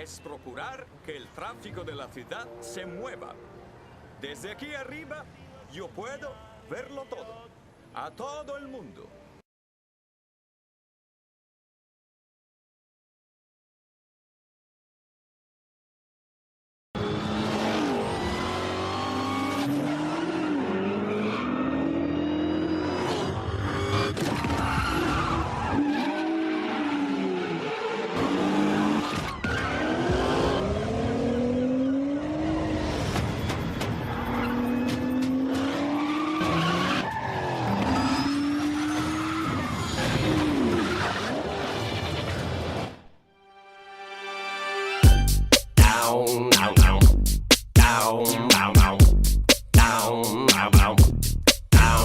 es procurar que el tráfico de la ciudad se mueva. Desde aquí arriba yo puedo verlo todo, a todo el mundo.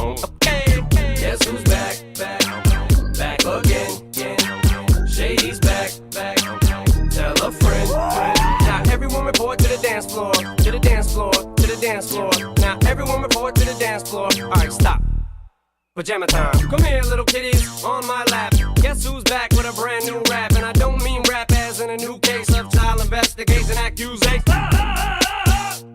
Okay, guess who's back again. Shady's back. Tell a friend. Now everyone report to the dance floor. Now everyone report to the dance floor. All right, stop. Pajama time. Come here, little kitties, on my lap. Guess who's back with a brand new rap? And I don't mean rap as in a new case of child investigation accusation.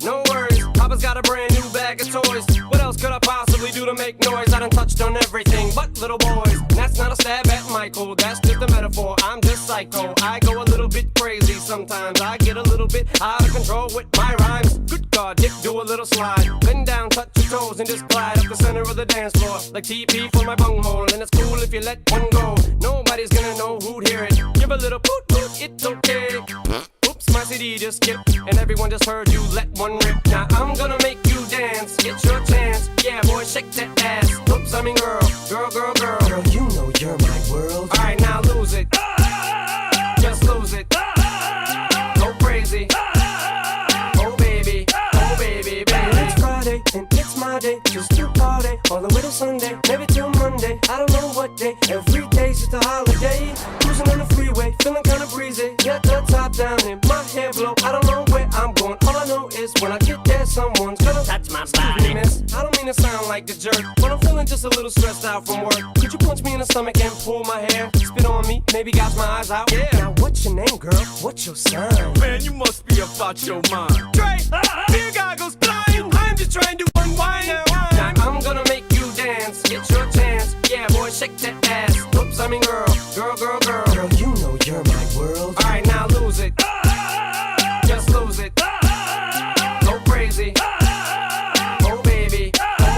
No worries, Papa's got a brand new bag of toys. What else could I possibly do to make noise? I done touched on everything but little boys. And that's not a stab at Michael, that's just a metaphor. I'm just psycho, I go a little bit crazy sometimes. I get a little bit out of control with my rhymes. Good God, Dick, do a little slide. Bend down, touch your toes, and just glide up the center of the dance floor. Like TP for my bunghole, and it's cool if you let one go. Nobody's gonna know who'd hear it. Give a little poot poot, it's okay. Oops, my CD just skipped, and everyone just heard you let one rip. Now I'm gonna make you dance, get your chance. Yeah, boy, shake that ass. Oops, I mean girl. Girl, you know you're my world. Alright, now lose it. Just lose it. Go crazy. Oh baby, baby. It's Friday, and it's my day. Just to party, all the way to Sunday. Maybe till Monday, I don't know what day. Every day's just a holiday. Cruising on the freeway, feeling kinda breezy. Got the top down and my hair blow. I don't know where I'm going. All I know is when I get there, someone's gonna touch my body. I don't mean to sound like a jerk, but I'm feeling just a little stressed out from work. Could you punch me in the stomach and pull my hair? Spit on me, maybe gouge my eyes out. Yeah. Now what's your name, girl? What's your sign? Man, you must be about your mind. Dre, beer goggles blind. I'm just trying to unwind. Now I'm gonna make you dance. Get your chance. Yeah, boy, shake that ass. Oops, I mean girl. Girl, you know you're my world. All right, now lose it. Just lose it. Go crazy. Oh baby,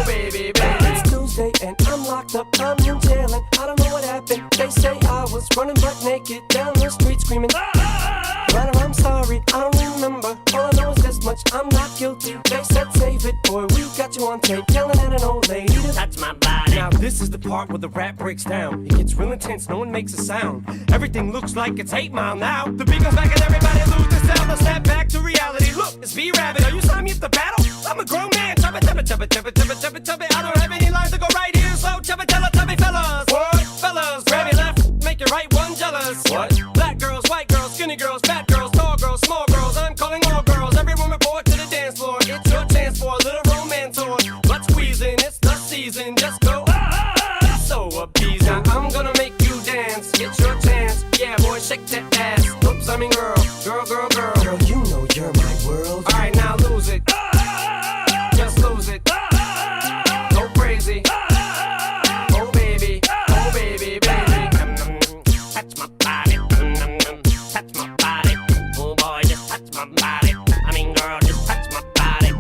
baby. It's Tuesday and I'm locked up. I'm in jail and I don't know what happened. They say I was running butt naked down the street screaming. But I'm sorry, I don't remember. All I know is this much, I'm not guilty. They said save it, boy, we got you on tape. Yelling at an old lady to touch my body. Now this is the part where the rap breaks down. It gets real intense, no one makes a sound. Everything looks like it's 8 Mile now. The beat goes back and everybody loses sound. I snap back to reality. Look, it's V-Rabbit, are you signing me up to battle? I'm a grown man, chubba. I don't have any lines to go right here, so chubba fellas. What? Fellas, grab your left, make your right one jealous. What? Black girls, white girls, skinny girls, fat girls, tall girls, small girls. I'm calling all girls. Everyone report to the dance floor. It's your chance for a little romance or butt squeezing. It's the season. Just go so appeasing. Now I'm gonna make you dance. Get your chance. Yeah, boy, shake that ass. Oops, I mean girl. Girl, you know you're my world. All right, now lose it. Just lose it. Go crazy. Oh baby, baby. Touch my body. Touch my body. Oh boy, just touch my body. I mean girl, just touch my body.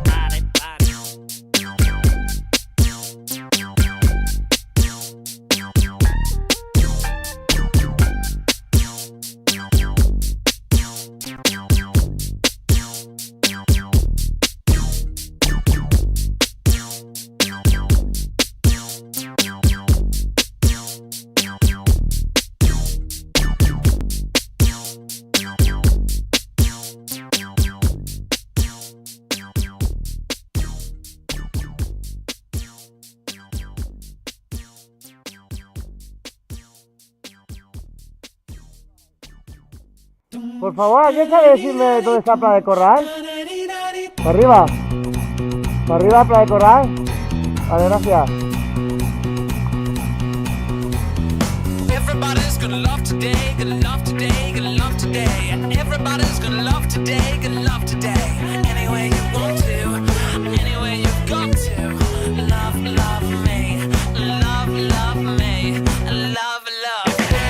Por favor, ¿alguien sabe decirme dónde está Playa del Corral? Para arriba. Para arriba, Playa del Corral. Vale, gracias. Everybody's gonna love today, gonna love today, gonna love today. Everybody's gonna love today, gonna love today. Any way you want to, any way you've got to. Love, love me, love, love me, love, love me.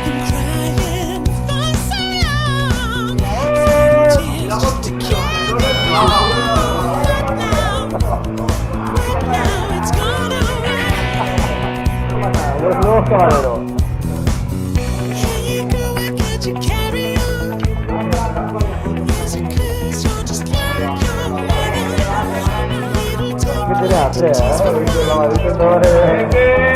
Been crying for so long, tears just to keep me warm. But now it's gone away. Los nuevos caballeros. Hey girl, why can't you carry on? Is it 'cause you're just like your mother? A little time ¿Qué tenés? La maldita torre.